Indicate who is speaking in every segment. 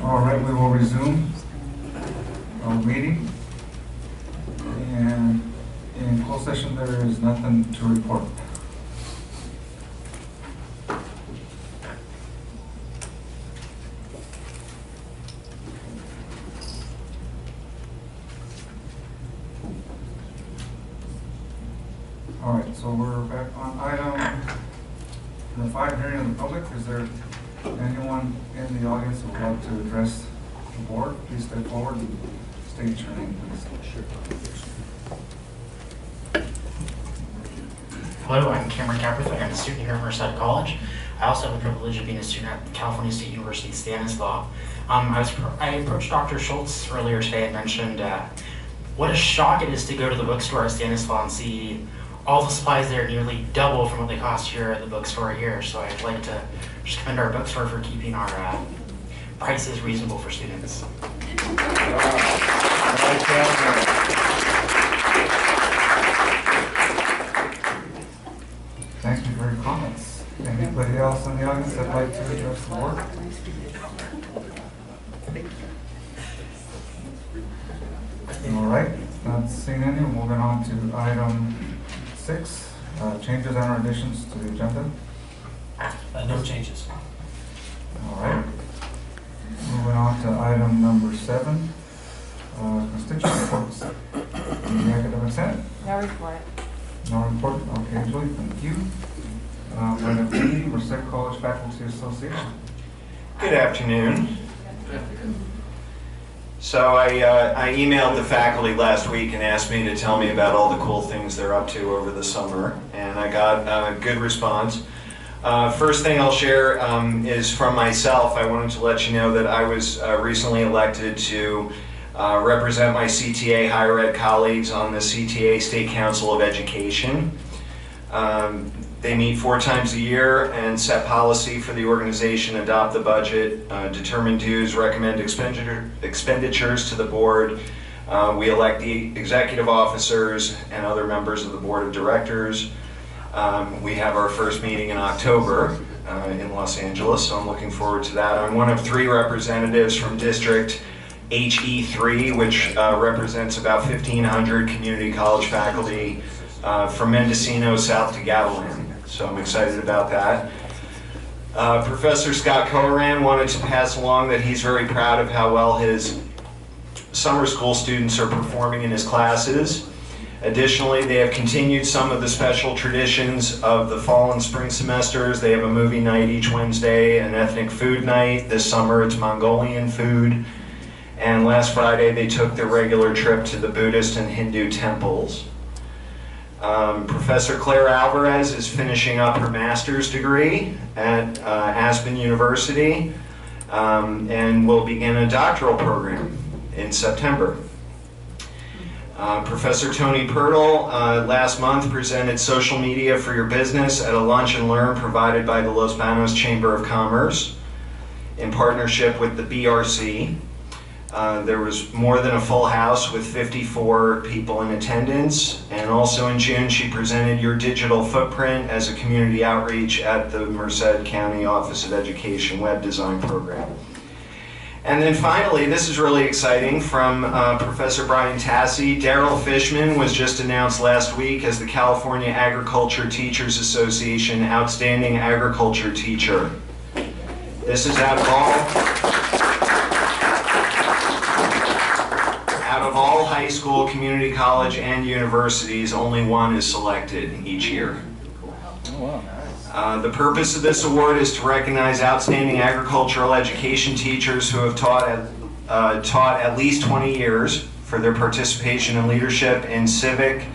Speaker 1: All right, we will resume our meeting. And in closed session, there is nothing to report. All right, so we're back on item number 5, hearing of the public. Is there anyone in the audience who would like to address the board? Please step forward and state your name, please.
Speaker 2: Hello, I'm Cameron Capperth. I'm a student here at Merced College. I also have the privilege of being a student at California State University Stanislaus. I approached Dr. Schultz earlier today and mentioned what a shock it is to go to the bookstore at Stanislaus and see all the supplies there nearly double from what they cost here at the bookstore here. So I'd like to just commend our bookstore for keeping our prices reasonable for students.
Speaker 1: Thank you for your comments. Anybody else in the audience that'd like to address the board? All right, not seeing any. Moving on to item 6, changes and additions to the agenda.
Speaker 3: No changes.
Speaker 1: All right. Moving on to item number 7, constituent reports. The academic senate.
Speaker 4: No report.
Speaker 1: No report. Okay, Julie, thank you. Item B, Merced College Faculty Association.
Speaker 5: Good afternoon. So I emailed the faculty last week and asked me to tell me about all the cool things they're up to over the summer, and I got a good response. First thing I'll share is from myself. I wanted to let you know that I was recently elected to represent my CTA higher ed colleagues on the CTA State Council of Education. They meet 4 times a year and set policy for the organization, adopt the budget, determine dues, recommend expenditures to the board. We elect the executive officers and other members of the board of directors. We have our first meeting in October in Los Angeles, so I'm looking forward to that. I'm one of 3 representatives from District HE3, which represents about 1,500 community college faculty from Mendocino south to Gavilan. So I'm excited about that. Professor Scott Coharan wanted to pass along that he's very proud of how well his summer school students are performing in his classes. Additionally, they have continued some of the special traditions of the fall and spring semesters. They have a movie night each Wednesday, an ethnic food night. This summer it's Mongolian food. And last Friday they took their regular trip to the Buddhist and Hindu temples. Professor Claire Alvarez is finishing up her master's degree at Aspen University and will begin a doctoral program in September. Professor Tony Pirtle last month presented social media for your business at a lunch and learn provided by the Los Banos Chamber of Commerce in partnership with the BRC. There was more than a full house with 54 people in attendance, and also in June she presented your digital footprint as a community outreach at the Merced County Office of Education web design program. And then finally, this is really exciting, from Professor Brian Tassi. Daryl Fishman was just announced last week as the California Agriculture Teachers Association Outstanding Agriculture Teacher. This is out of all high school, community college, and universities, only one is selected each year. The purpose of this award is to recognize outstanding agricultural education teachers who have taught at least 20 years for their participation and leadership in civic,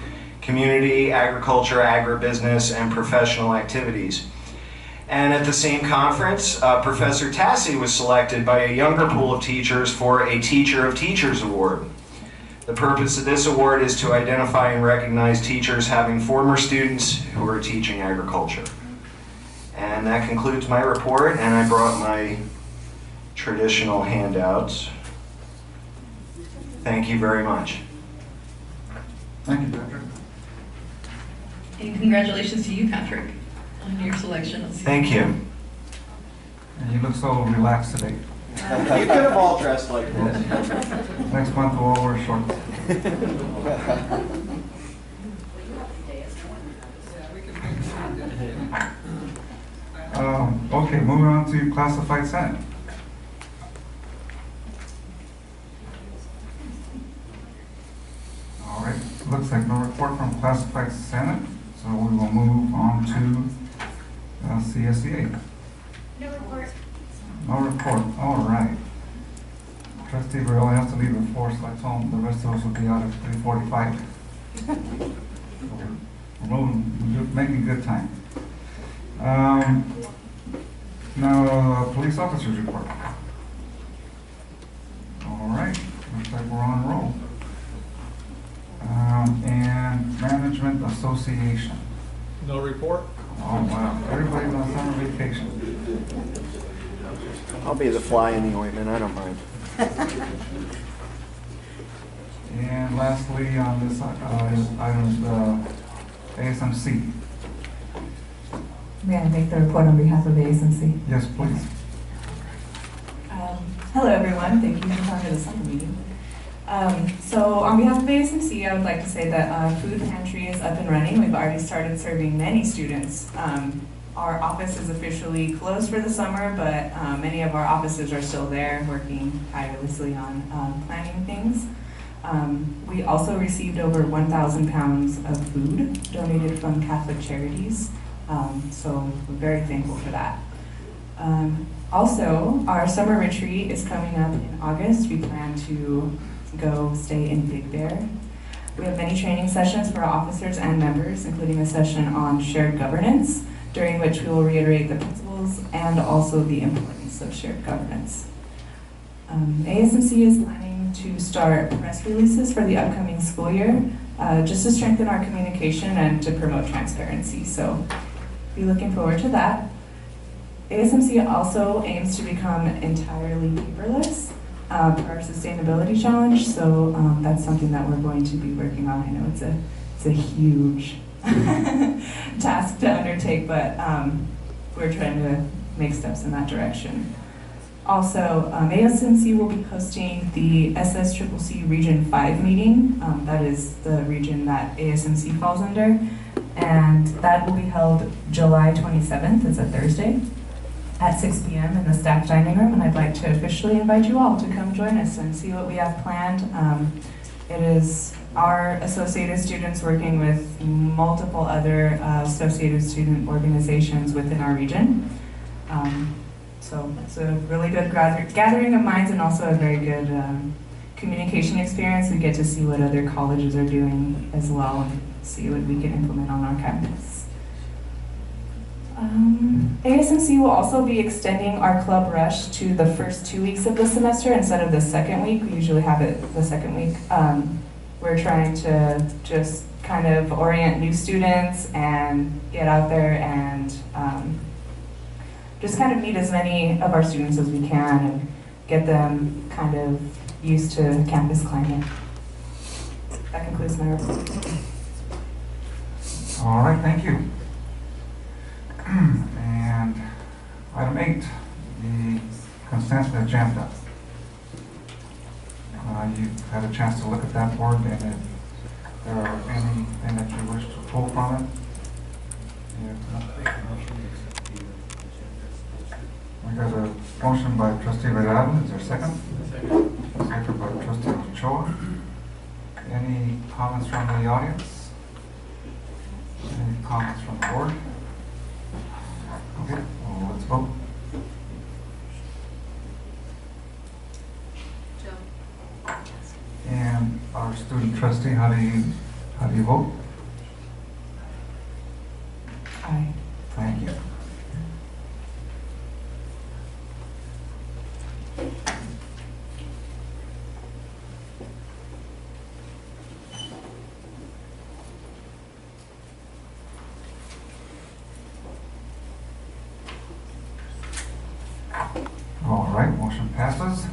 Speaker 5: community, agriculture, agribusiness, and professional activities. And at the same conference, Professor Tassi was selected by a younger pool of teachers for a Teacher of Teachers Award. The purpose of this award is to identify and recognize teachers having former students who are teaching agriculture. And that concludes my report, and I brought my traditional handouts. Thank you very much.
Speaker 1: Thank you, Patrick.
Speaker 4: And congratulations to you, Patrick, on your selection of
Speaker 5: Thank you.
Speaker 1: And you look so relaxed today.
Speaker 5: You could have all dressed like this.
Speaker 1: Next month we'll all wear shorts. Okay, moving on to classified senate. All right, looks like no report from classified senate, so we will move on to CSEA.
Speaker 6: No report.
Speaker 1: No report, all right. Trustee Burrell has to leave at 4, so I told him the rest of us will be out at 3:45. We're moving, we're making good time. Now, police officers report. All right, looks like we're on a roll. And Management Association.
Speaker 3: No report?
Speaker 1: Oh, wow, everybody's on summer vacation.
Speaker 5: I'll be the fly in the ointment, I don't mind.
Speaker 1: And lastly, on this item is ASMC.
Speaker 7: May I make the report on behalf of ASMC?
Speaker 1: Yes, please.
Speaker 7: Hello, everyone. Thank you for coming to the summer meeting. So on behalf of ASMC, I would like to say that our food pantry is up and running. We've already started serving many students. Our office is officially closed for the summer, but many of our officers are still there working tirelessly on planning things. We also received over 1,000 pounds of food donated from Catholic Charities. So we're very thankful for that. Also, our summer retreat is coming up in August. We plan to go stay in Big Bear. We have many training sessions for our officers and members, including a session on shared governance, during which we will reiterate the principles and also the importance of shared governance. ASMC is planning to start press releases for the upcoming school year, just to strengthen our communication and to promote transparency. So be looking forward to that. ASMC also aims to become entirely paperless for our sustainability challenge. So that's something that we're going to be working on. I know it's a huge task to undertake, but we're trying to make steps in that direction. Also, ASMC will be hosting the SSCCC Region 5 meeting. That is the region that ASMC falls under. And that will be held July 27th, it's a Thursday, at 6 p.m. in the staff dining room. And I'd like to officially invite you all to come join us and see what we have planned. It is our associated students working with multiple other associated student organizations within our region. So it's a really good gathering of minds and also a very good communication experience. We get to see what other colleges are doing as well and see what we can implement on our campus. ASMC will also be extending our club rush to the first 2 weeks of the semester instead of the second week. We usually have it the second week. We're trying to just kind of orient new students and get out there and just kind of meet as many of our students as we can and get them kind of used to campus climate. That concludes my report.
Speaker 1: All right, thank you. And item 8, the consent agenda. You've had a chance to look at that board, and if there are anything that you wish to pull from it, we got a motion by Trustee Redondo. Is there a second? Second by Trustee Ochoa. Any comments from the audience? Any comments from the board? Okay, well, let's vote. And our student trustee, how do you vote?
Speaker 7: Aye.
Speaker 1: Thank you. All right, motion passes.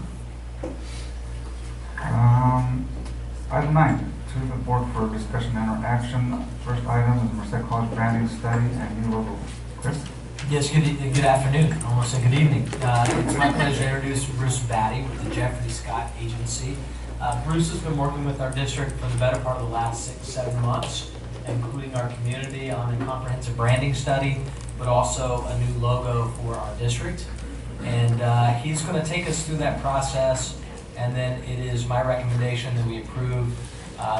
Speaker 1: Item 9, to the board for discussion and or action. First item is Merced College branding study and new logo. Chris?
Speaker 3: Yes, good afternoon, almost said good evening. It's my pleasure to introduce Bruce Batty with the Jeffrey Scott Agency. Bruce has been working with our district for the better part of the last 6-7 months, including our community on a comprehensive branding study, but also a new logo for our district. And he's going to take us through that process, and then it is my recommendation that we approve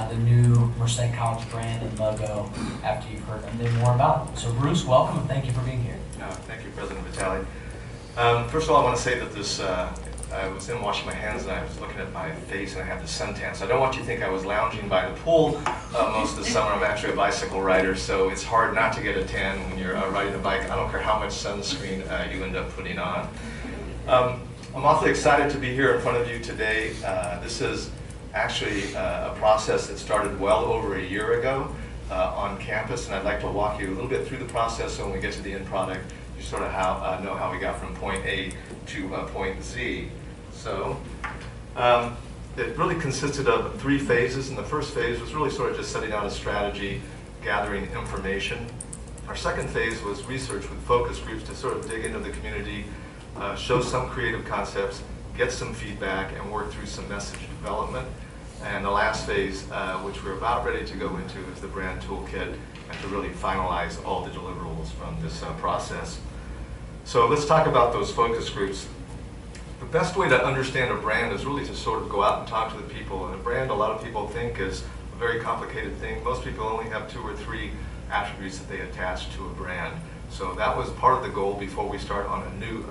Speaker 3: the new Merced College brand and logo after you've heard a bit more about it. So Bruce, welcome and thank you for being here.
Speaker 6: Thank you, President Vitale. First of all, I want to say that this, I was in washing my hands and I was looking at my face and I had the suntan. So I don't want you to think I was lounging by the pool most of the summer. I'm actually a bicycle rider, so it's hard not to get a tan when you're riding a bike. I don't care how much sunscreen you end up putting on. I'm awfully excited to be here in front of you today. This is actually a process that started well over a year ago on campus, and I'd like to walk you a little bit through the process so when we get to the end product, you sort of know how we got from point A to point Z. So it really consisted of 3 phases, and the first phase was really sort of just setting out a strategy, gathering information. Our second phase was research with focus groups to sort of dig into the community, show some creative concepts, get some feedback, and work through some message development. And the last phase, which we're about ready to go into, is the brand toolkit and to really finalize all the deliverables from this process. So let's talk about those focus groups. The best way to understand a brand is really to sort of go out and talk to the people. And a brand, a lot of people think, is a very complicated thing. Most people only have 2 or 3 attributes that they attach to a brand. So that was part of the goal before we start on a new,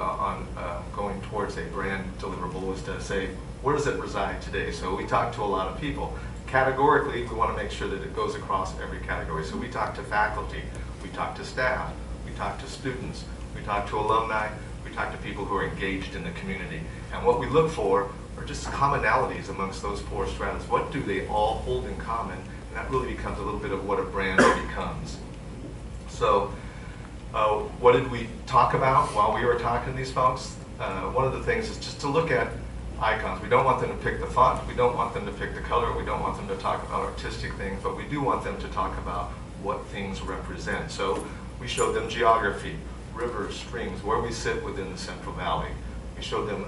Speaker 6: going towards a brand deliverable, was to say, where does it reside today? So we talk to a lot of people. Categorically, we want to make sure that it goes across every category. So we talk to faculty, we talk to staff, we talk to students, we talk to alumni, we talk to people who are engaged in the community. And what we look for are just commonalities amongst those 4 stratas. What do they all hold in common? And that really becomes a little bit of what a brand becomes. So what did we talk about while we were talking to these folks? One of the things is just to look at icons. We don't want them to pick the font, we don't want them to pick the color, we don't want them to talk about artistic things, but we do want them to talk about what things represent. So we showed them geography, rivers, streams, where we sit within the Central Valley. We showed them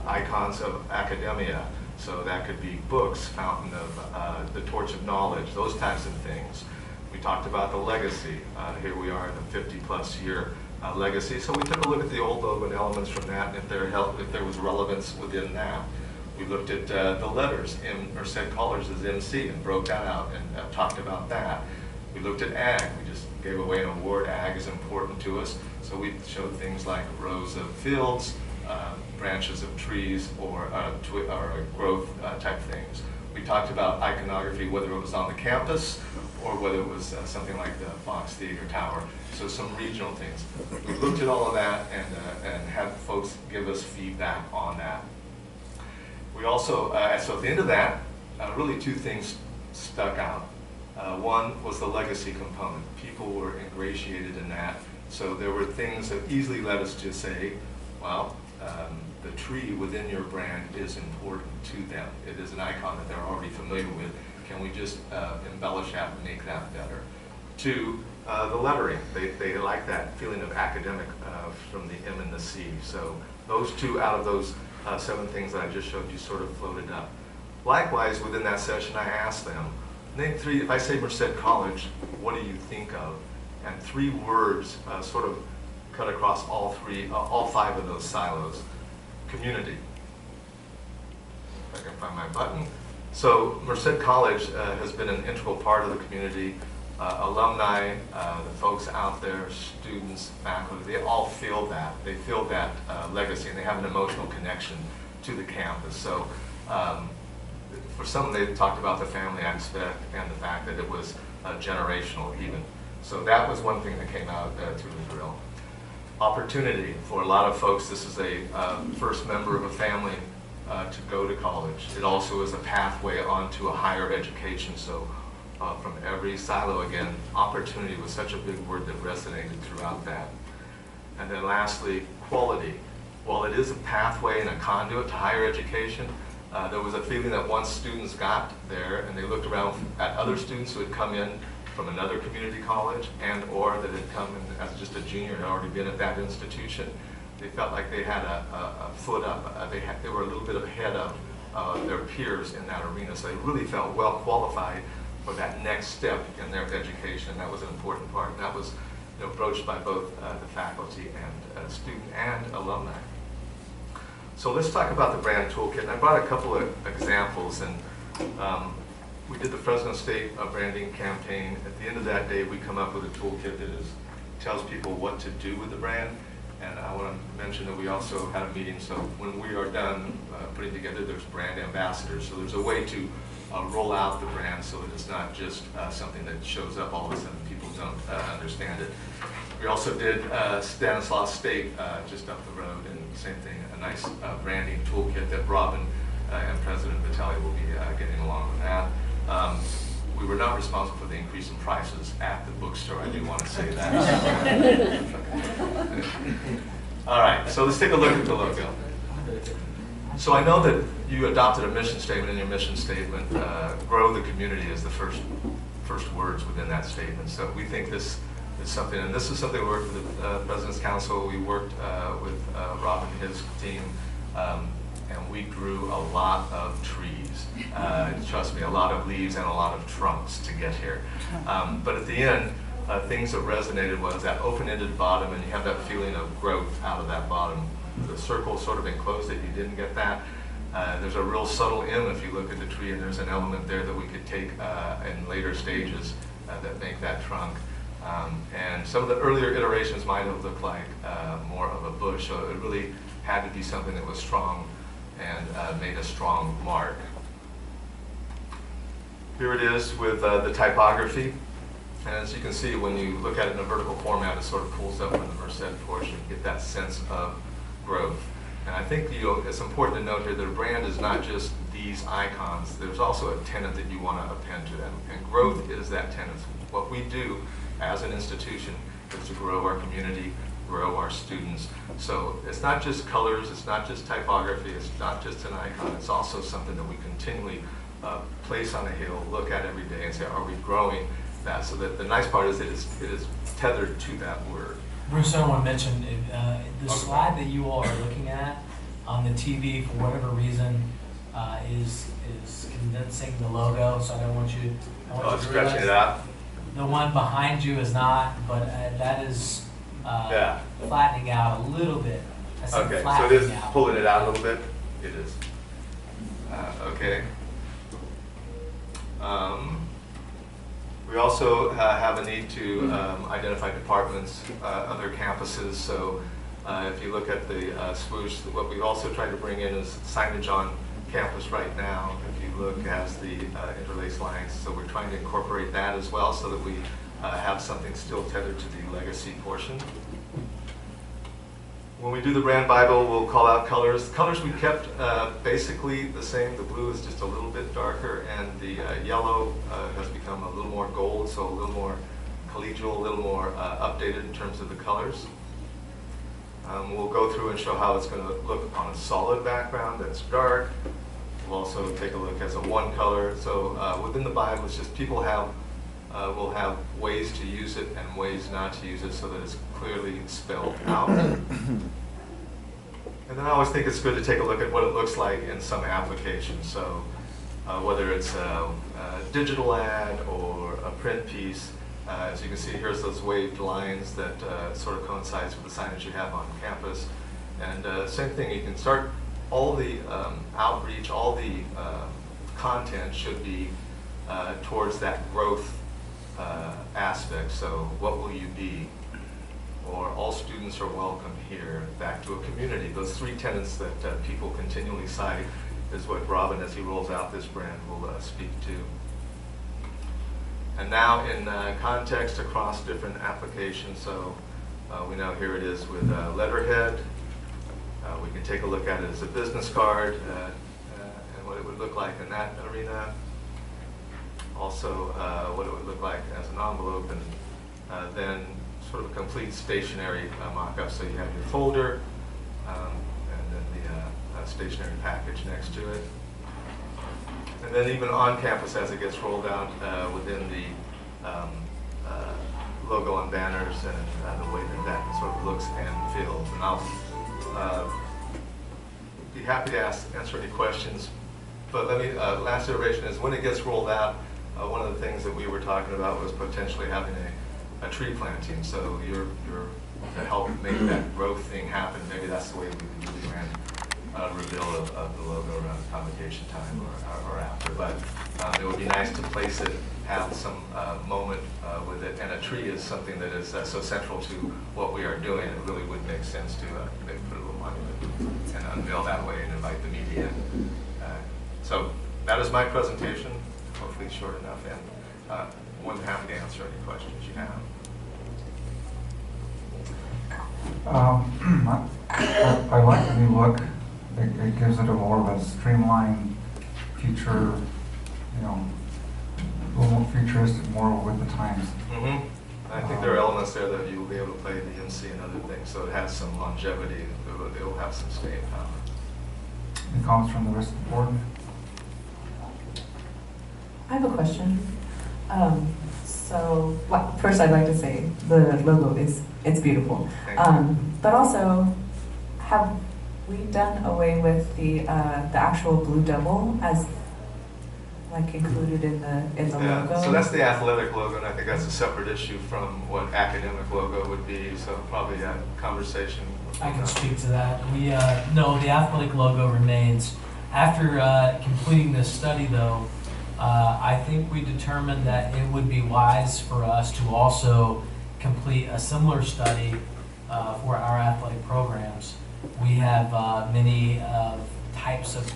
Speaker 6: icons of academia, so that could be books, fountain of the torch of knowledge, those types of things. We talked about the legacy. Here we are in a 50-plus year legacy. So we took a look at the old logo and elements from that, and if there was relevance within that. We looked at the letters in Merced College as MC and broke that out and talked about that. We looked at ag. We just gave away an award. Ag is important to us. So we showed things like rows of fields, branches of trees, or growth type things. We talked about iconography, whether it was on the campus or whether it was something like the Fox Theater Tower. So some regional things. We looked at all of that and had folks give us feedback on that. We also, so at the end of that, really 2 things stuck out. One was the legacy component. People were ingratiated in that. So there were things that easily led us to say, well, the tree within your brand is important to them. It is an icon that they're already familiar with. Can we just embellish that and make that better? 2, the lettering. They like that feeling of academic from the M and the C. So those 2 out of those 7 things that I just showed you sort of floated up. Likewise, within that session, I asked them, name 3, if I say Merced College, what do you think of? And 3 words sort of cut across all 5 of those silos. Community. If I can find my button. So Merced College has been an integral part of the community. Alumni, the folks out there, students, faculty, they all feel that. They feel that legacy, and they have an emotional connection to the campus. So for some, they talked about the family aspect and the fact that it was generational even. So that was one thing that came out through the drill. Opportunity for a lot of folks. This is a first member of a family to go to college. It also is a pathway onto a higher education. So from every silo again, opportunity was such a big word that resonated throughout that. And then lastly, quality. While it is a pathway and a conduit to higher education, There was a feeling that once students got there and they looked around at other students who had come in from another community college and or that had come in as just a junior and had already been at that institution, they felt like they had a foot up. They were a little bit ahead of their peers in that arena, so they really felt well qualified for that next step in their education. That was an important part, and that was broached by both the faculty and student and alumni. So let's talk about the brand toolkit. And I brought a couple of examples, and we did the Fresno State branding campaign. At the end of that day, we come up with a toolkit that tells people what to do with the brand. And I want to mention that we also had a meeting, so when we are done putting together, there's brand ambassadors. So there's a way to roll out the brand so that it's not just something that shows up all of a sudden people don't understand it. We also did Stanislaus State just up the road, and same thing, a nice branding toolkit that Robin and President Vitale will be getting along with that. We were not responsible for the increase in prices at the bookstore, I do want to say that. All right, so let's take a look at the logo. So I know that you adopted a mission statement. In your mission statement, grow the community is the first words within that statement. So we think this is something, and this is something we worked with the President's Council. We worked with Rob and his team, and we grew a lot of trees. Trust me, a lot of leaves and a lot of trunks to get here. But at the end, things that resonated was that open-ended bottom, and you have that feeling of growth out of that bottom. The circle sort of enclosed it, you didn't get that. There's a real subtle M if you look at the tree, and there's an element there that we could take in later stages that make that trunk. And some of the earlier iterations might have looked like more of a bush, so it really had to be something that was strong and made a strong mark. Here it is with the typography. And as you can see, when you look at it in a vertical format, it sort of pulls up in the Merced portion, you get that sense of growth. And I think it's important to note here that a brand is not just these icons. There's also a tenet that you want to append to them. And growth is that tenet. What we do as an institution is to grow our community, grow our students. So it's not just colors, it's not just typography, it's not just an icon. It's also something that we continually place on a hill, look at every day and say, are we growing that? So that the nice part is that it is tethered to that word.
Speaker 3: Bruce, I want to mention the slide that you all are looking at on the TV, for whatever reason, is condensing the logo. So I don't want you.
Speaker 6: It's stretching it out.
Speaker 3: The one behind you is not, but that is flattening out a little bit.
Speaker 6: Okay, so it is pulling it out a little bit. It is. Okay. We also have a need to identify departments, other campuses. So if you look at the swoosh, what we've also tried to bring in is signage on campus right now. If you look as the interlace lines, so we're trying to incorporate that as well so that we have something still tethered to the legacy portion. When we do the brand Bible, we'll call out colors. The colors we kept basically the same. The blue is just a little bit darker, and the yellow has become a little more gold, so a little more collegial, a little more updated in terms of the colors. We'll go through and show how it's going to look on a solid background that's dark. We'll also take a look as a one color. So within the Bible, it's just people will have ways to use it and ways not to use it so that it's clearly spelled out. And then I always think it's good to take a look at what it looks like in some applications. So whether it's a digital ad or a print piece, as you can see, here's those waved lines that sort of coincides with the signage you have on campus. And same thing, you can start all the outreach, all the content should be towards that growth aspect. So what will you be? Or all students are welcome here, back to a community. Those three tenets that people continually cite is what Robin, as he rolls out this brand, will speak to. And now in context across different applications, so we know here it is with letterhead. We can take a look at it as a business card and what it would look like in that arena. Also what it would look like as an envelope, and then sort of a complete stationary mock-up. So you have your folder and then the stationary package next to it. And then even on campus, as it gets rolled out within the logo and banners and the way that that sort of looks and feels. And I'll be happy to answer any questions. But let me, last iteration is when it gets rolled out, one of the things that we were talking about was potentially having a tree planting. So you're to help make that growth thing happen. Maybe that's the way we could do the grand reveal of the logo around convocation time or after. But it would be nice to place it, have some moment with it. And a tree is something that is so central to what we are doing. It really would make sense to maybe put a little monument and unveil that way and invite the media. So that is my presentation. Hopefully short enough, and more than happy to answer any questions you have.
Speaker 1: I like the new look. It gives it a more of a streamlined future, a little more futuristic, more with the times.
Speaker 6: I think there are elements there that you will be able to play the MC and other things, so it has some longevity. It will have some staying power.
Speaker 1: Any comments from the rest of the board?
Speaker 7: I have a question. First I'd like to say the logo it's beautiful. But also, have we done away with the actual blue devil as like included in the logo?
Speaker 6: So that's the athletic logo, and I think that's a separate issue from what academic logo would be. So probably a conversation.
Speaker 3: I can speak to that. No, the athletic logo remains. After completing this study, though, I think we determined that it would be wise for us to also complete a similar study for our athletic programs. We have many types of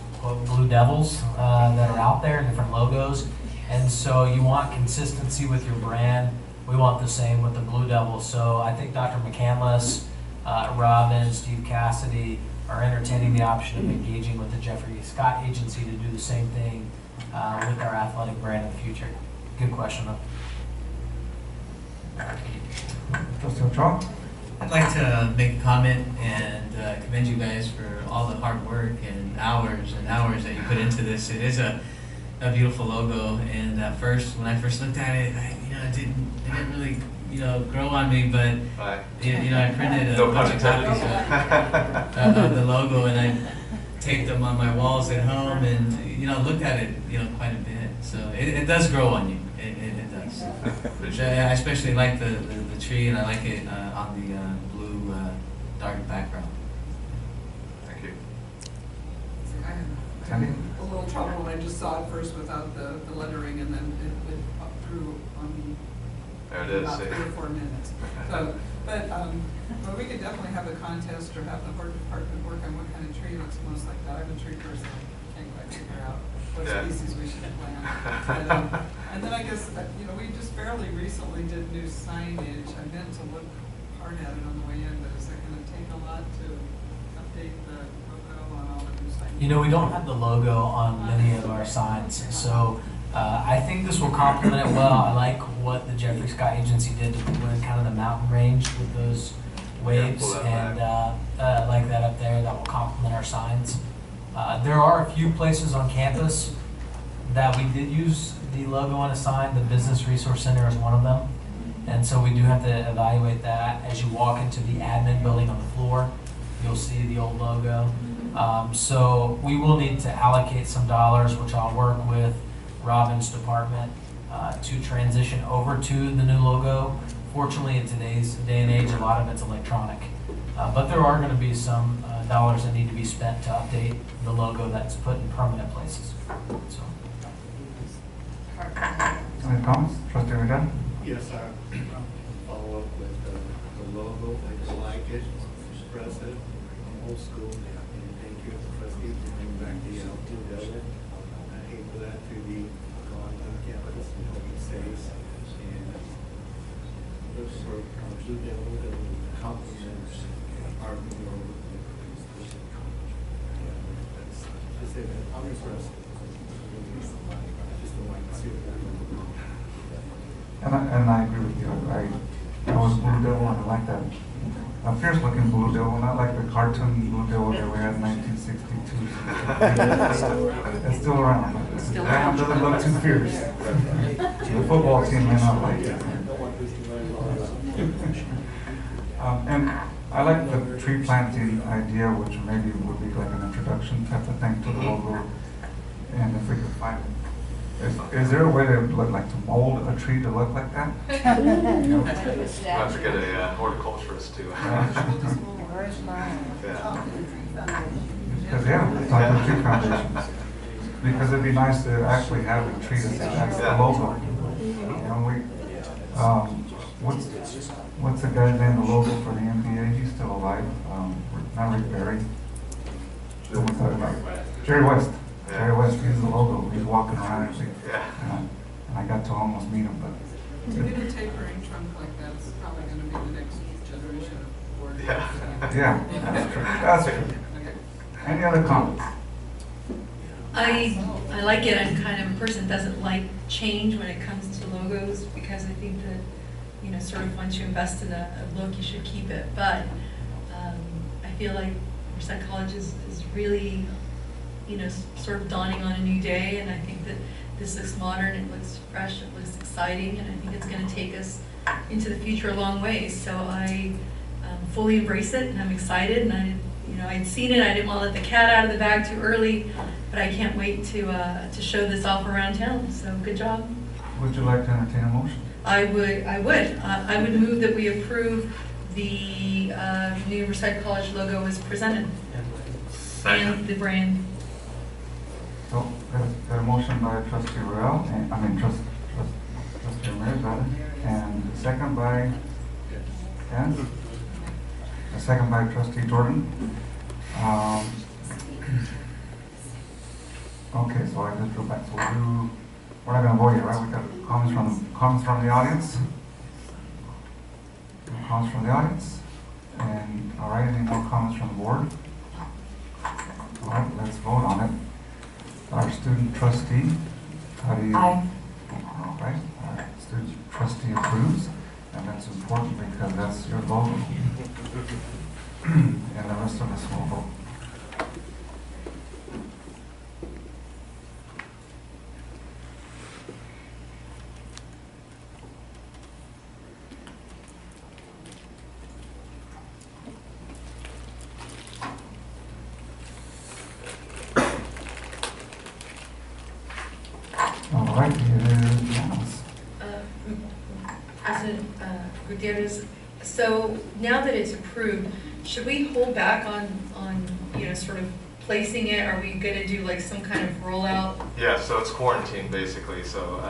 Speaker 3: Blue Devils that are out there, different logos, and so you want consistency with your brand. We want the same with the Blue Devil. So I think Dr. McCandless, Robin, Steve Cassidy are entertaining the option of engaging with the Jeffrey Scott Agency to do the same thing with our athletic brand in the future. Good question, though.
Speaker 1: Trustee Ochoa?
Speaker 8: I'd like to make a comment and commend you guys for all the hard work and hours that you put into this. It is a beautiful logo, and at first, when I first looked at it, it didn't really grow on me, but
Speaker 6: Right.
Speaker 8: I printed a bunch of copies of the logo, and I taped them on my walls at home, and looked at it quite a bit. So it does grow on you. It does. I especially like the tree, and I like it on the blue dark background.
Speaker 6: Thank you.
Speaker 9: I had a little trouble when I just saw it first without the lettering, and then it went up through on me
Speaker 6: There it
Speaker 9: in
Speaker 6: is.
Speaker 9: about 3 or 4 minutes. So, but we could definitely have a contest or have the Hort Department work on what kind of tree looks most like that. I'm a tree person. I can't quite figure out what species we should plant. And then I guess, we just fairly recently did new signage. I meant to look hard at it on the way in, but is it going to take a lot to update the logo on all the new signage?
Speaker 3: We don't have the logo on many of our signs, so I think this will complement it well. I like what the Jeffrey Scott Agency did to put in kind of the mountain range with those waves, and I like that up there. That will complement our signs. There are a few places on campus that we did use the logo on a sign. The Business Resource Center is one of them, and so we do have to evaluate that. As you walk into the admin building on the floor, you'll see the old logo. So we will need to allocate some dollars, which I'll work with Robin's department to transition over to the new logo. Fortunately, in today's day and age, a lot of it's electronic. But there are going to be some dollars that need to be spent to update the logo that's put in permanent places. So.
Speaker 1: Any comments? Trustee Regan?
Speaker 10: Yes, follow up with the logo. I just like it. Express it. I'm old school. And thank you, trustee, for bringing back the Blue Devil. I hate for that to be gone on campus and hope it stays. And look for Blue Devil that will complement our new logo. Just say that. I'm expressing. Just don't like to see it.
Speaker 1: And I agree with you. I was Blue Devil, and I like that. A fierce looking Blue Devil, not like the cartoon Blue Devil that we had in 1962. It's still around.
Speaker 4: Still
Speaker 1: That one doesn't look too fierce. The football team may not like it. And I like the tree planting idea, which maybe would be like an introduction type of thing to the logo. And if we could find, is there a way to look like to mold a tree to look like that?
Speaker 6: We'll have to get a horticulturist to. Yeah.
Speaker 1: Because yeah, it's like the tree foundations. Because it'd be nice to actually have a tree that's the logo. You know, what's the guy's name, the logo for the NBA? He's still alive. Not Rick Barry. Who we're talking about? Jerry West. Jerry West, he's the logo. He's walking around actually. And I got to almost meet him, but.
Speaker 9: To get a tapering trunk like that, it's probably going to be the next generation of board.
Speaker 1: Yeah, that's true. That's true.
Speaker 9: Okay.
Speaker 1: Any other comments?
Speaker 4: I like it. I'm kind of a person that doesn't like change when it comes to logos because I think that, you know, sort of once you invest in a look, you should keep it. But I feel like Merced College is really, you know, sort of dawning on a new day, and I think that this looks modern, it looks fresh, it looks exciting, and I think it's going to take us into the future a long way. So I fully embrace it, and I'm excited, and I'd seen it, I didn't want to let the cat out of the bag too early, but I can't wait to show this off around town. So good job.
Speaker 1: Would you like to entertain a motion?
Speaker 4: I would move that we approve the new Merced College logo as presented and the brand.
Speaker 1: So, got a motion by Trustee Royale, and Trustee Ramirez, rather, and a second by Ken. A second by Trustee Jordan. Okay, so I just go back. So we're not going to vote yet, right? We got comments from the audience. Comments from the audience. And all right, any more comments from the board? All right, let's vote on it. Our student trustee, how do you?
Speaker 7: Aye.
Speaker 1: All right, our student trustee approves, and that's important because that's your logo. And the rest of us will vote. All right, it is unanimous.
Speaker 4: President Gutierrez, so now that it's approved, should we hold back on sort of placing it? Are we going to do like some kind of rollout?
Speaker 6: Yeah, so it's quarantine basically, so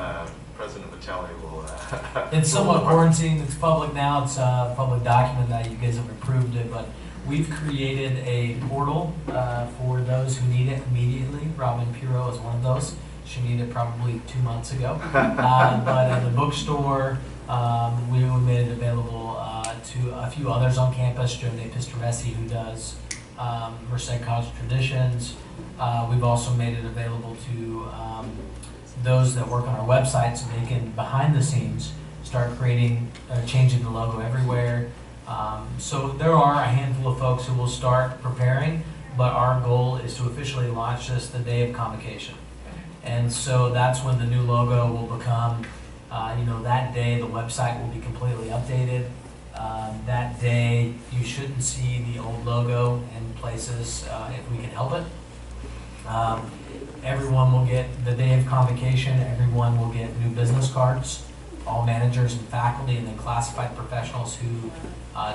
Speaker 6: President Vitale will.
Speaker 3: It's somewhat quarantined, it's public now, it's a public document that you guys have approved it, but we've created a portal for those who need it immediately. Robin Piro is one of those. She needed it probably 2 months ago. But at the bookstore, we made it available to a few others on campus. Jone Pistoresi, who does Merced College Traditions. We've also made it available to those that work on our website, so they can, behind the scenes, start creating, changing the logo everywhere. So there are a handful of folks who will start preparing, but our goal is to officially launch this the day of convocation. And so that's when the new logo will become, that day the website will be completely updated. That day you shouldn't see the old logo in places if we can help it. Everyone will get, the day of convocation, everyone will get new business cards. All managers and faculty and then classified professionals who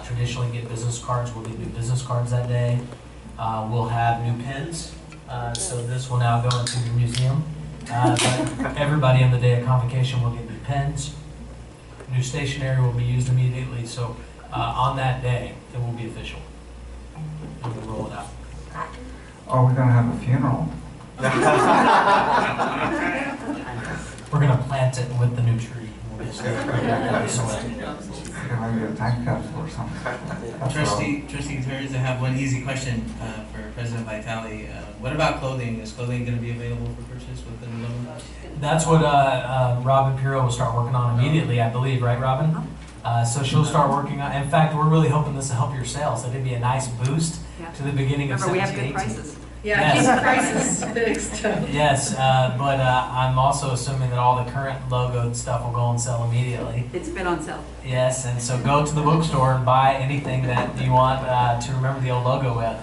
Speaker 3: traditionally get business cards will get new business cards that day. We'll have new pins. So this will now go into your museum. But everybody on the day of convocation will get new pens. New stationery will be used immediately. So on that day, it will be official. And we'll roll it out.
Speaker 1: Are we going to have a funeral?
Speaker 3: We're going to plant it with the new tree. We'll just
Speaker 1: Maybe a time capsule or something.
Speaker 8: Trustee Gutierrez, I have one easy question for President Vitale. What about clothing? Is clothing going to be available for purchase with the new logo?
Speaker 3: That's what Robin Piro will start working on immediately, I believe, right, Robin? So she'll start working on. In fact, we're really hoping this will help your sales. It'd be a nice boost to the beginning of 17-18.
Speaker 4: Yeah,
Speaker 3: Yes.
Speaker 4: keep the prices fixed.
Speaker 3: Yes, but I'm also assuming that all the current logoed stuff will go on sale immediately.
Speaker 11: It's been on sale.
Speaker 3: Yes, and so go to the bookstore and buy anything that you want to remember the old logo with.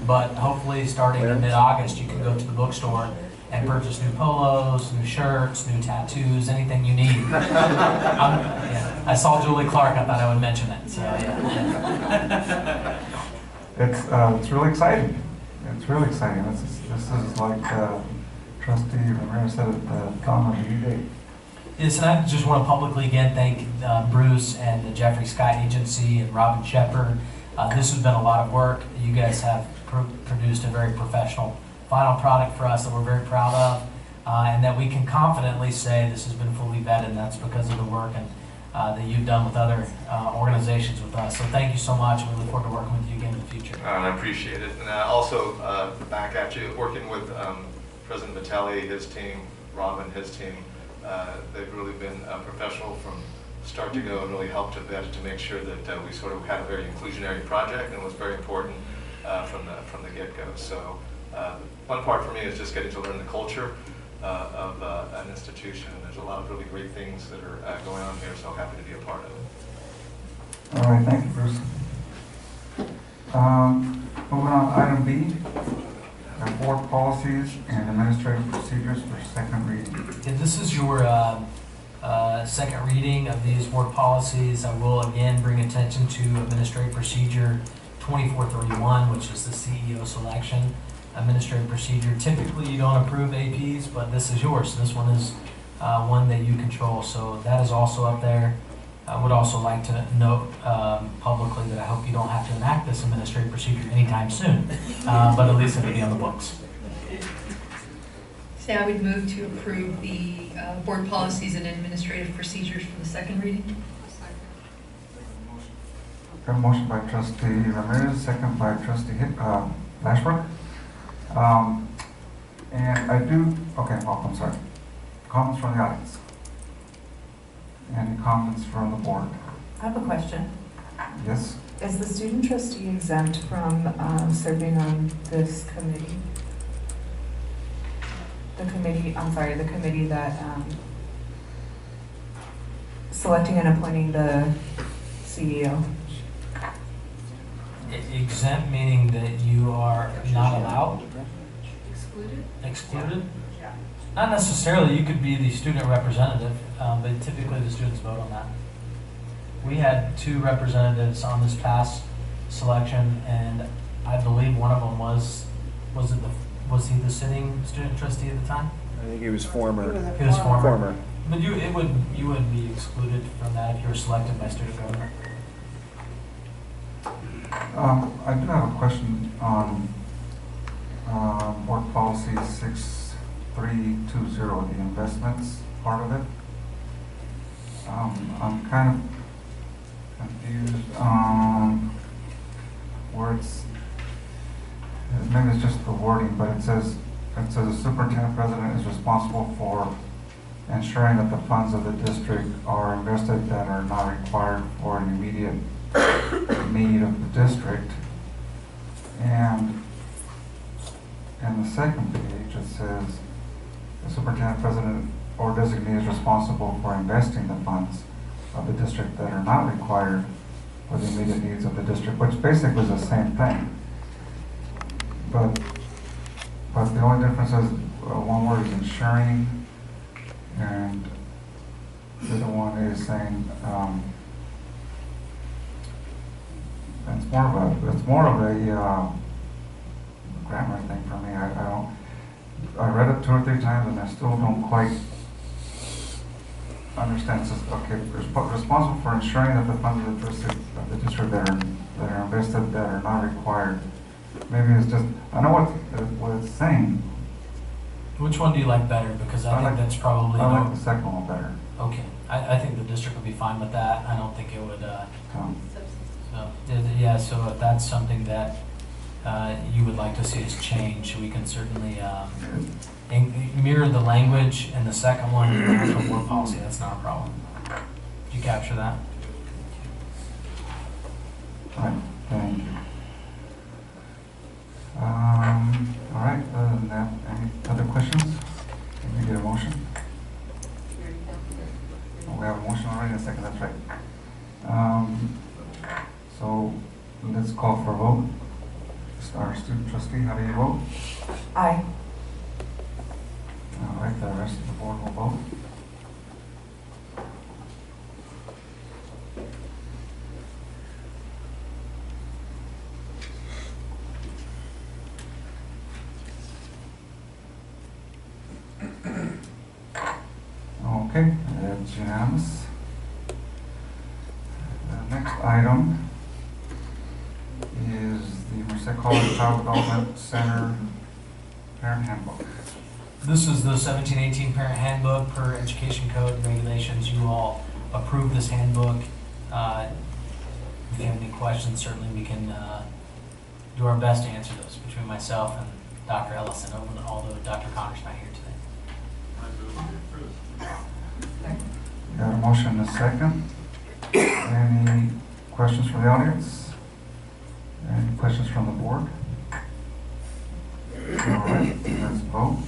Speaker 3: But hopefully, starting in mid-August, you can go to the bookstore and purchase new polos, new shirts, new tattoos, anything you need. Yeah, I saw Julie Clark. I thought I would mention it. So yeah.
Speaker 1: It's really exciting. It's really exciting. This is like Trustee Ramirez said at the dawn of the new day.
Speaker 3: Yes, and I just want to publicly again thank Bruce and the Jeffrey Scott Agency and Robin Shepard. This has been a lot of work. You guys have produced a very professional final product for us that we're very proud of, and that we can confidently say this has been fully vetted, and that's because of the work and that you've done with other organizations with us. So thank you so much, and we look forward to working with you again in the future.
Speaker 6: And I appreciate it. And also, back at you, working with President Vitale, his team, Robin, his team, they've really been professional from start to go and really helped to vet to make sure that we sort of had a very inclusionary project, and it was very important from the get-go. So one part for me is just getting to learn the culture of an institution. There's a lot of really great things that are going on here, so happy to be a part of it.
Speaker 1: All right, thank you, Bruce. Moving on, item B, board policies and administrative procedures for second reading.
Speaker 3: Yeah, this is your second reading of these board policies. I will again bring attention to Administrative Procedure 2431, which is the CEO selection administrative procedure. Typically, you don't approve APs, but this is yours. This one is one that you control, so that is also up there. I would also like to note publicly that I hope you don't have to enact this administrative procedure anytime soon, but at least it'll be on the books.
Speaker 4: So I would move to approve the board policies and administrative procedures for the second reading.
Speaker 1: Got a motion by Trustee Ramirez, second by Trustee Lashbrook. And I do, okay, oh, I'm sorry. Comments from the audience? Any comments from the board?
Speaker 7: I have a question.
Speaker 1: Yes?
Speaker 7: Is the student trustee exempt from serving on this committee? The committee that selecting and appointing the CEO.
Speaker 3: Exempt meaning that you are not allowed?
Speaker 4: Excluded?
Speaker 3: Excluded? Not necessarily. You could be the student representative, but typically the students vote on that. We had 2 representatives on this past selection, and I believe one of them was he the sitting student trustee at the time?
Speaker 5: I think he was former.
Speaker 3: He was former.
Speaker 5: Former.
Speaker 3: But you would be excluded from that if you were selected by student government.
Speaker 1: I do have a question on board policy 6320, the investments part of it. I'm kind of confused where maybe it's just the wording, but it says the superintendent president is responsible for ensuring that the funds of the district are invested that are not required for an immediate need of the district. And in the second page, it says the superintendent president or designee is responsible for investing the funds of the district that are not required for the immediate needs of the district, which basically is the same thing. But the only difference is one word is ensuring, and the other one is saying it's more of a grammar thing for me. I read it 2 or 3 times and I still don't quite understand. It says, okay, responsible for ensuring that the funds of the district that are invested that are not required. Maybe it's just, I know what it's saying.
Speaker 3: Which one do you like better? Because I think that's probably...
Speaker 1: I like the second one better.
Speaker 3: Okay. I think the district would be fine with that. I don't think it would... So if that's something that you would like to see us change, we can certainly mirror the language in the second one in the national board policy. That's not a problem. Did you capture that?
Speaker 1: All right, thank you. All right, already in a second, that's right. So let's call for a vote. Our student trustee, how do you vote?
Speaker 7: Aye.
Speaker 1: All right, the rest of the board will vote. Okay, it's unanimous. The next item is the Merced College Child Development Center Parent Handbook.
Speaker 3: This is the 17-18 parent handbook per education code and regulations. You all approved this handbook. If you have any questions, certainly we can do our best to answer those between myself and Dr. Ellison, although Dr. Connor's not here today.
Speaker 1: Got a motion and a second. Any questions from the audience? Any questions from the board? All right, let's vote.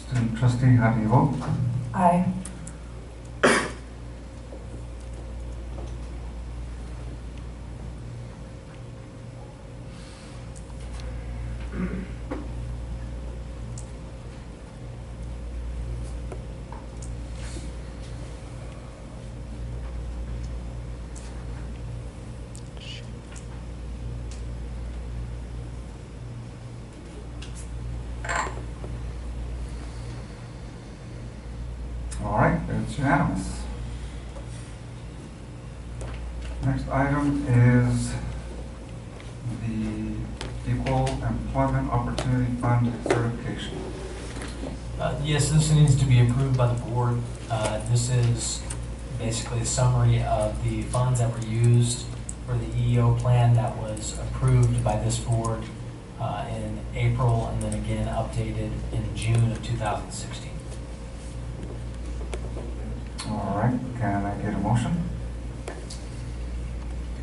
Speaker 1: Student trustee, how do you vote?
Speaker 7: Aye.
Speaker 1: All right, it's unanimous. Next item is the Equal Employment Opportunity Fund certification.
Speaker 3: Yes, this needs to be approved by the board. This is basically a summary of the funds that were used for the EEO plan that was approved by this board in April and then again updated in June of 2016.
Speaker 1: All right, can I get a motion?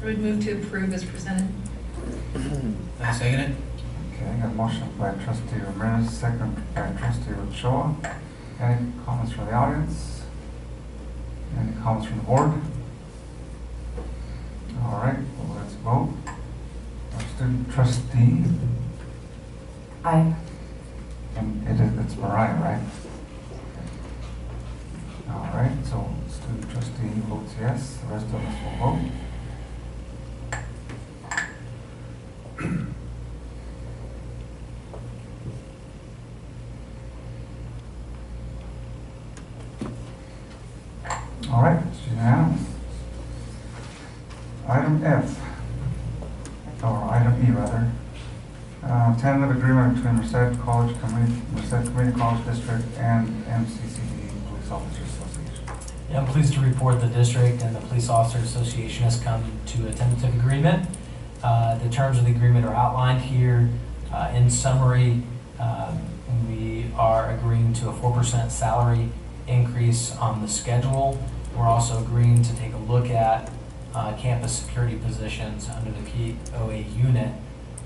Speaker 4: I would move to approve as presented.
Speaker 8: I second it.
Speaker 1: Okay, got a motion by trustee Ramirez, second by trustee Ochoa. Any comments from the audience? Any comments from the board? All right, well, let's vote. Our student trustee,
Speaker 7: Aye.
Speaker 1: and it's Mariah, right? All right, so student trustee votes yes, the rest of us will vote. All right, it's unanimous. Item F, or item E rather, tentative agreement between Merced Community College District and MCCD Police Officers Association.
Speaker 3: Yeah, I'm pleased to report the district and the Police Officers Association has come to a tentative agreement. The terms of the agreement are outlined here. In summary, we are agreeing to a 4% salary increase on the schedule. We're also agreeing to take a look at campus security positions under the POA unit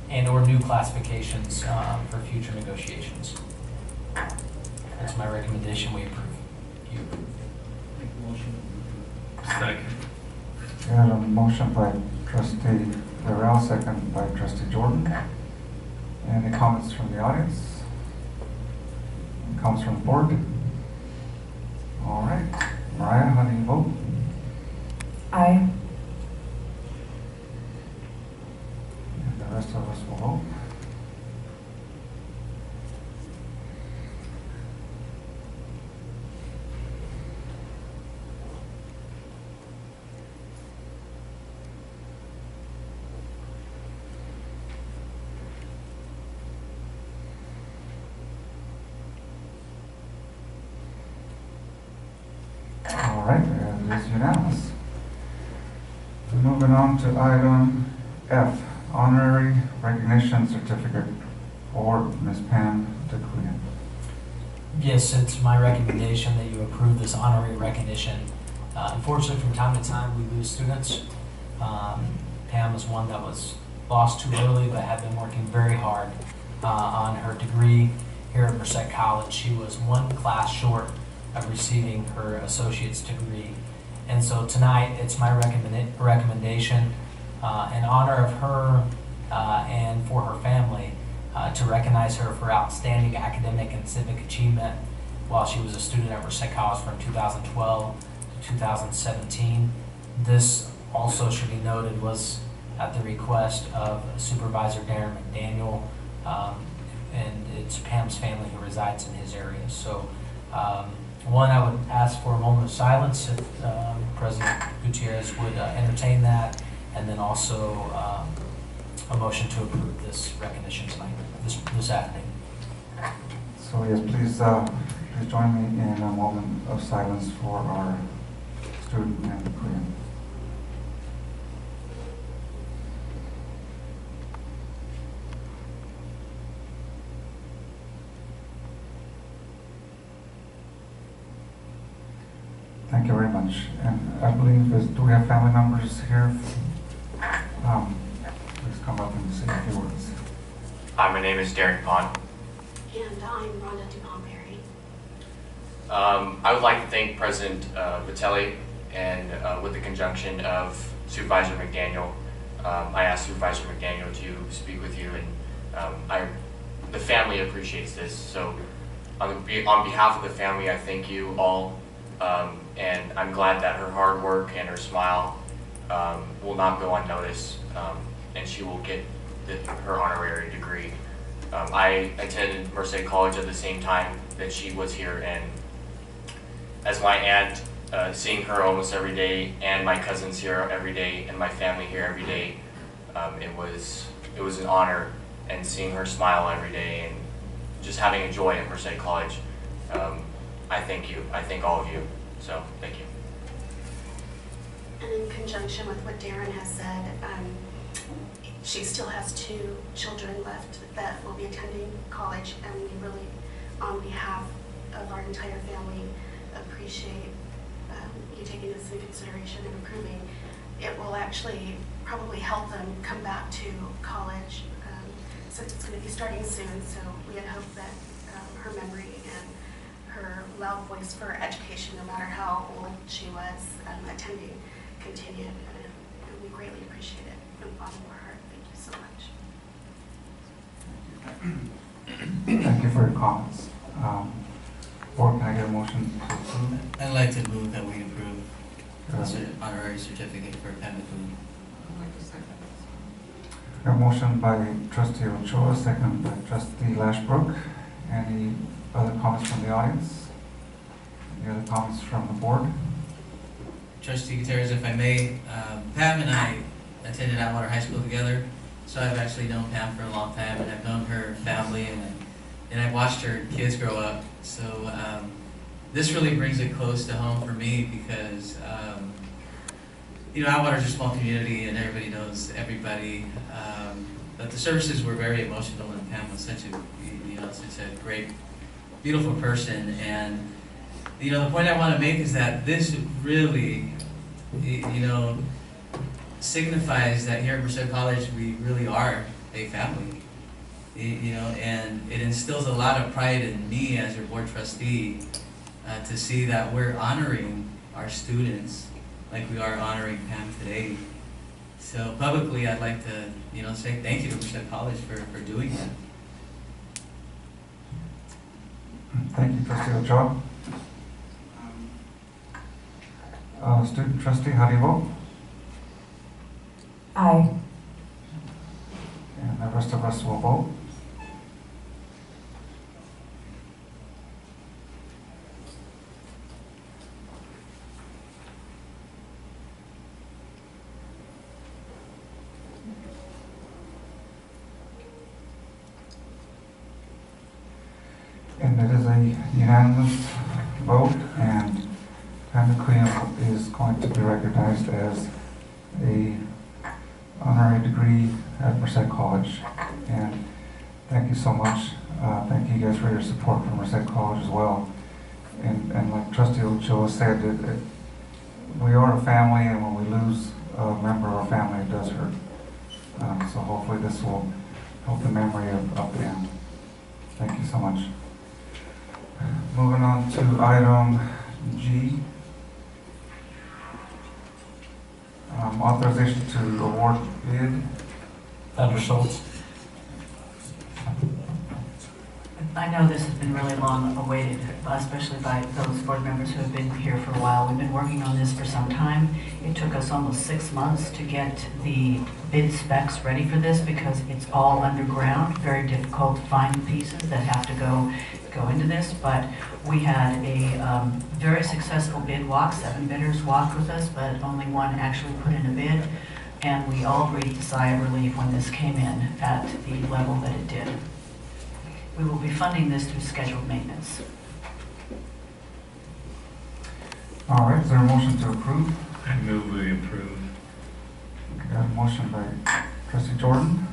Speaker 3: and or new classifications for future negotiations. That's my recommendation. We approve. You approve.
Speaker 8: Second.
Speaker 1: Got a motion by trustee Burrell, second by trustee Jordan. Any comments from the audience? Any comments from the board? All right, Mariah, how do you vote?
Speaker 7: Aye.
Speaker 1: And the rest of us will vote. All right, it is unanimous. Moving on to item F, honorary recognition certificate for Ms. Pam DeQueen.
Speaker 3: Yes, it's my recommendation that you approve this honorary recognition. Unfortunately, from time to time, we lose students. Pam was one that was lost too early, but had been working very hard on her degree here at Merced College. She was one class short of receiving her associate's degree. And so tonight, it's my recommendation in honor of her and for her family to recognize her for outstanding academic and civic achievement while she was a student at Merced College from 2012 to 2017. This also should be noted was at the request of Supervisor Darren McDaniel, and it's Pam's family who resides in his area. So one, I would ask for a moment of silence if President Gutierrez would entertain that, and then also a motion to approve this recognition tonight, this afternoon.
Speaker 1: So yes, please join me in a moment of silence for our student and the Korean. Thank you very much. And I believe, do we have family members here? Please come up and say a few words.
Speaker 11: Hi, my name is Derek Pond.
Speaker 12: And I'm Rhonda DuPont-Berry.
Speaker 11: I would like to thank President Vitelli and with the conjunction of Supervisor McDaniel. I asked Supervisor McDaniel to speak with you, and the family appreciates this. So on behalf of the family, I thank you all. And I'm glad that her hard work and her smile will not go unnoticed, and she will get her honorary degree. I attended Merced College at the same time that she was here, and as my aunt, seeing her almost every day, and my cousins here every day, and my family here every day, it was an honor, and seeing her smile every day, and just having a joy at Merced College. I thank you. I thank all of you. So, thank you.
Speaker 12: And in conjunction with what Darren has said, she still has 2 children left that will be attending college, and we really, on behalf of our entire family, appreciate you taking this into consideration and approving. It will actually probably help them come back to college, since it's going to be starting soon, so we had hoped that her memory and her loud voice for education, no matter how old she was attending, continued, and we greatly appreciate it from the bottom of our heart. Thank you so much.
Speaker 1: Thank you for your comments. Board, can I get a motion to approve?
Speaker 8: I'd like to move that we approve
Speaker 1: Uh,
Speaker 8: the honorary certificate for Pam McCoon.
Speaker 9: I'd like to second this.
Speaker 1: A motion by Trustee Ochoa, second by Trustee Lashbrook. Any other comments from the audience? Any other comments from the board?
Speaker 8: Trustee Gutierrez, if I may, Pam and I attended Atwater High School together, so I've actually known Pam for a long time, and I've known her family, and I've watched her kids grow up. So this really brings it close to home for me because Atwater's a small community, and everybody knows everybody. But the services were very emotional, and Pam was such a great, beautiful person. And the point I want to make is that this really, signifies that here at Merced College we really are a family. And it instills a lot of pride in me as your board trustee to see that we're honoring our students like we are honoring Pam today. So publicly, I'd like to, say thank you to Merced College for doing that.
Speaker 1: Thank you, Trustee Ochoa. Student trustee, how do you vote?
Speaker 7: Aye.
Speaker 1: And the rest of us will vote. And it is a unanimous vote, and Pam McQueen is going to be recognized as a honorary degree at Merced College. And thank you so much. Thank you guys for your support for Merced College as well. And like Trustee Ochoa said, we are a family, and when we lose a member of our family, it does hurt. So hopefully this will help the memory of Pam. Thank you so much. Moving on to item G. Authorization to award bid.
Speaker 3: Dr. Schultz.
Speaker 13: I know this has been really long awaited, especially by those board members who have been here for a while. We've been working on this for some time. It took us almost 6 months to get the bid specs ready for this because it's all underground, very difficult to find pieces that have to go into this. But we had a very successful bid walk. 7 bidders walked with us, but only 1 actually put in a bid. And we all breathed a sigh of relief when this came in at the level that it did. We will be funding this through scheduled maintenance.
Speaker 1: All right, is there a motion to approve?
Speaker 8: I move we approve.
Speaker 1: Okay, got a motion by trustee Jordan.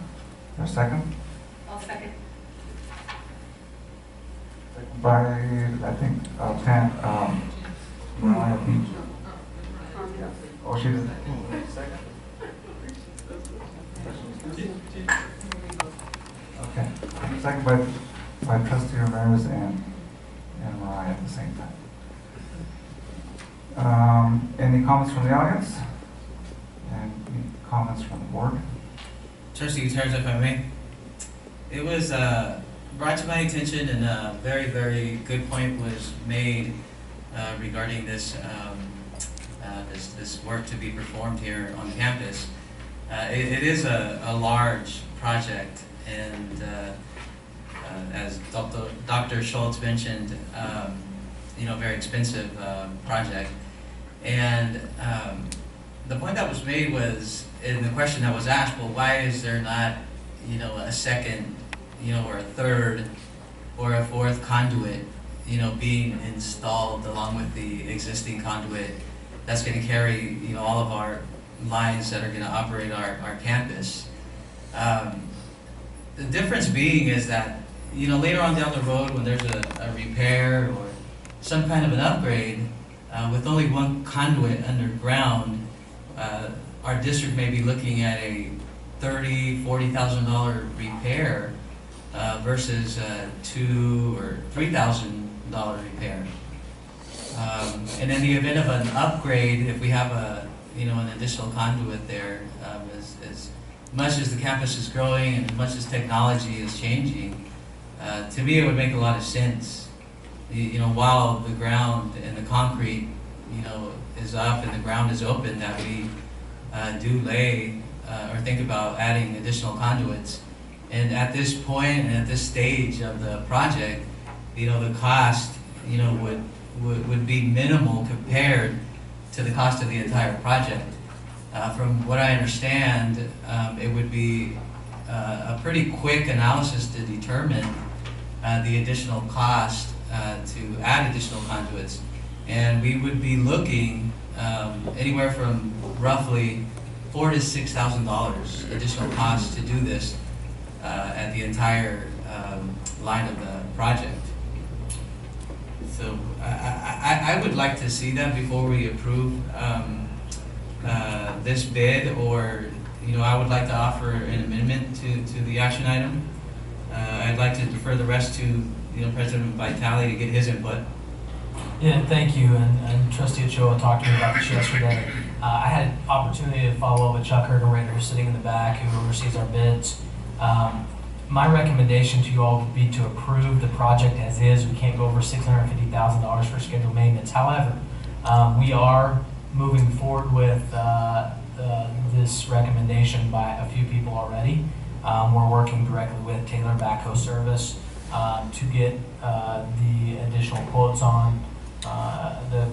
Speaker 1: Is there a second?
Speaker 4: I'll second.
Speaker 1: Second by, I think, Mariah Beach. Oh, she did. Okay, second by trustee Ramirez and Mariah at the same time. Any comments from the audience? And any comments from the board?
Speaker 8: Trustee Gutierrez, if I may. It was brought to my attention, and a very, very good point was made regarding this this work to be performed here on campus. It is a large project, and as Dr. Schultz mentioned, very expensive project. And the point that was made was, and the question that was asked, well, why is there not, a second, or a third, or a fourth conduit, being installed along with the existing conduit that's going to carry, all of our lines that are going to operate our campus. The difference being is that, later on down the road when there's a repair or some kind of an upgrade, with only 1 conduit underground, our district may be looking at a $30,000, $40,000 repair versus $2,000 or $3,000 repair. And in the event of an upgrade, if we have an additional conduit there, as much as the campus is growing and as much as technology is changing, to me it would make a lot of sense. While the ground and the concrete, is up and the ground is open, that we do lay or think about adding additional conduits. And at this point and at this stage of the project, the cost, would be minimal compared to the cost of the entire project. From what I understand, it would be a pretty quick analysis to determine the additional cost to add additional conduits. And we would be looking anywhere from roughly $4,000 to $6,000 additional cost to do this at the entire line of the project. So I would like to see that before we approve this bid, or I would like to offer an amendment to the action item. I'd like to defer the rest to President Vitale to get his input.
Speaker 3: Yeah, thank you. And Trustee Ochoa talked to me about this yesterday. I had an opportunity to follow up with Chuck Hergenrader, who's sitting in the back, who oversees our bids. My recommendation to you all would be to approve the project as is. We can't go over $650,000 for scheduled maintenance. However, we are moving forward with this recommendation by a few people already. We're working directly with Taylor Backhoe Service to get the additional quotes on the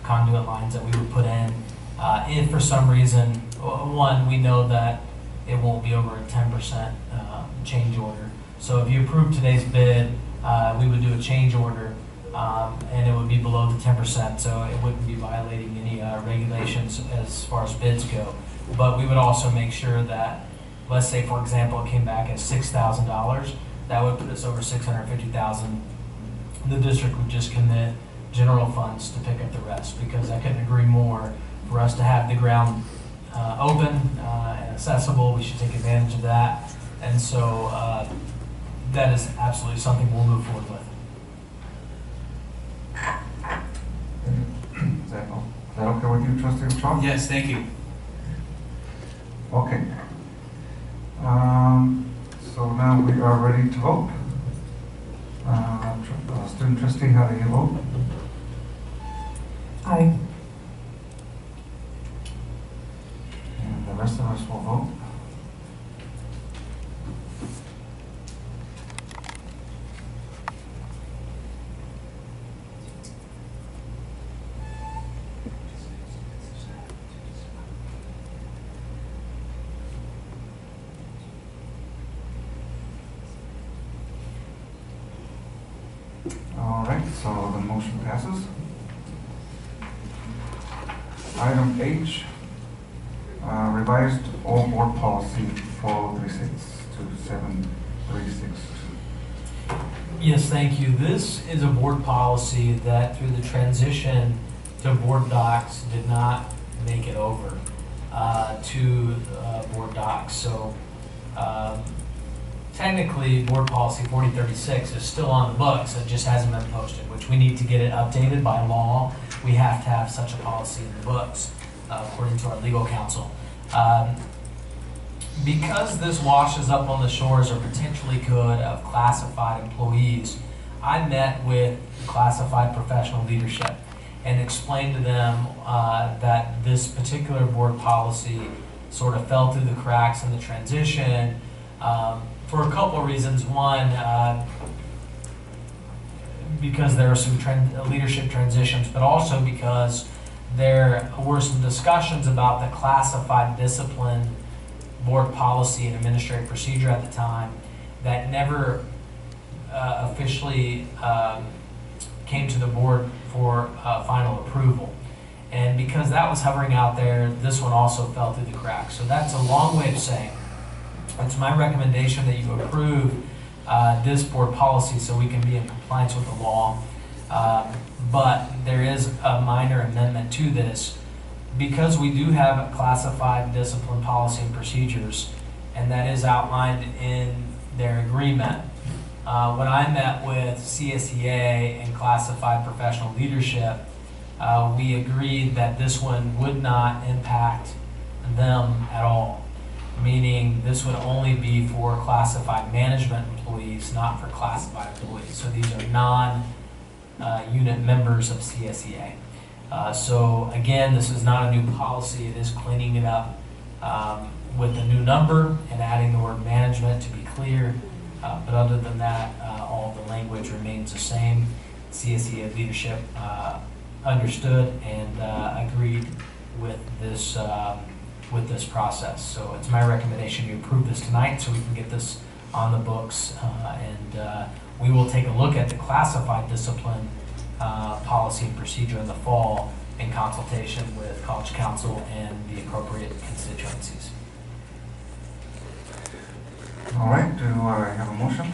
Speaker 3: conduit lines that we would put in. If for some reason, one, we know that it won't be over a 10% change order. So if you approve today's bid, we would do a change order, and it would be below the 10%, so it wouldn't be violating any regulations as far as bids go. But we would also make sure that, let's say for example, it came back at $6,000, that would put us over $650,000. The district would just commit general funds to pick up the rest, because I couldn't agree more. For us to have the ground open and accessible, we should take advantage of that. And so that is absolutely something we'll move forward with.
Speaker 1: Is that okay with you, Trustee Ochoa?
Speaker 8: Yes, thank you.
Speaker 1: Okay. So now we are ready to vote. Student trustee, how do you vote?
Speaker 7: Aye.
Speaker 1: And the rest of us will vote. All right, so the motion passes. Item H, revised all board policy 4036 to 7362.
Speaker 3: Yes, thank you. This is a board policy that through the transition to board docs did not make it over to board docs. So technically, board policy 4036 is still on the books. It just hasn't been posted, which we need to get it updated by law. We have to have such a policy in the books, according to our legal counsel. Because this washes up on the shores, or potentially could, of classified employees, I met with classified professional leadership and explained to them that this particular board policy sort of fell through the cracks in the transition for a couple of reasons. One, because there are some leadership transitions, but also because there were some discussions about the classified discipline board policy and administrative procedure at the time that never officially came to the board for final approval. And because that was hovering out there, this one also fell through the cracks. So that's a long way of saying it's my recommendation that you approve this board policy so we can be in compliance with the law. But there is a minor amendment to this. Because we do have a classified discipline policy and procedures, and that is outlined in their agreement. When I met with CSEA and classified professional leadership, we agreed that this one would not impact them at all, meaning this would only be for classified management employees, not for classified employees. So these are non-unit members of CSEA. So again, this is not a new policy. It is cleaning it up with a new number and adding the word management to be clear. But other than that, all the language remains the same. CSEA leadership understood and agreed with this process. So it's my recommendation you approve this tonight so we can get this on the books, and we will take a look at the classified discipline policy and procedure in the fall in consultation with College Counsel and the appropriate constituencies.
Speaker 1: All right, do I have a motion?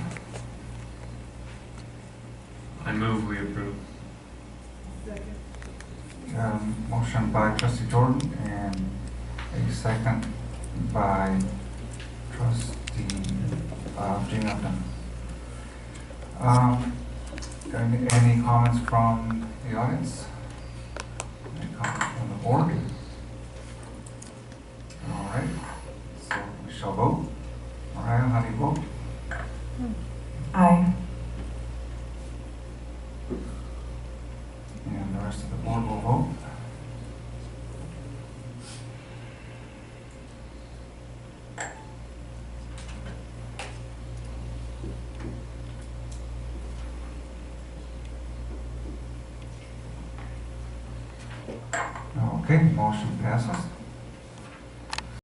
Speaker 14: I move we approve.
Speaker 1: Motion by trustee Jordan and a second by trustee Jane Upton. Any comments from the audience? Any comments from the board? All right, so we shall vote. Mariah, how do you vote?
Speaker 7: Aye.
Speaker 1: And the rest of the board will vote. Okay, motion passes.